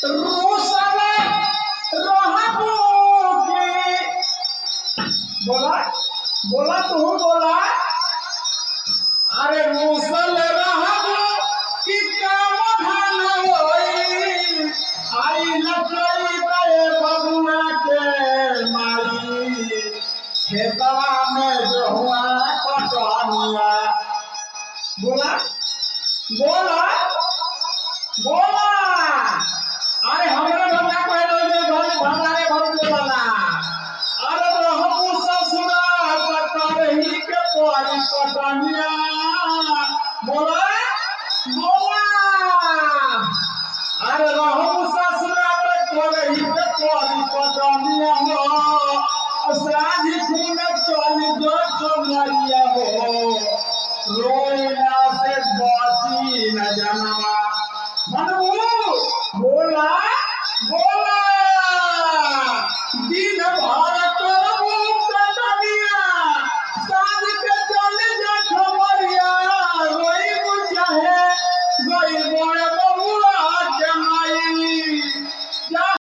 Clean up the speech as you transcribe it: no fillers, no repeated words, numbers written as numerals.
रूसल रहबो के बोला बोला तू बोला अरे रूसल रहबो कि काम धन होई आई लचई ते बबुआ के माई खेतवा में जहुआ कटनिया बोला बोला बोला अरे हमरा ढोका कहलो जे घर भंडारे भर देला अरे रहबो ससुरा कटरही के परी कटनिया बोला बोला अरे रहबो ससुरा कटरही के परी कटनिया हो साझी खून चली जो चमरिया हो रोइला से बची न जनवा मनू बोला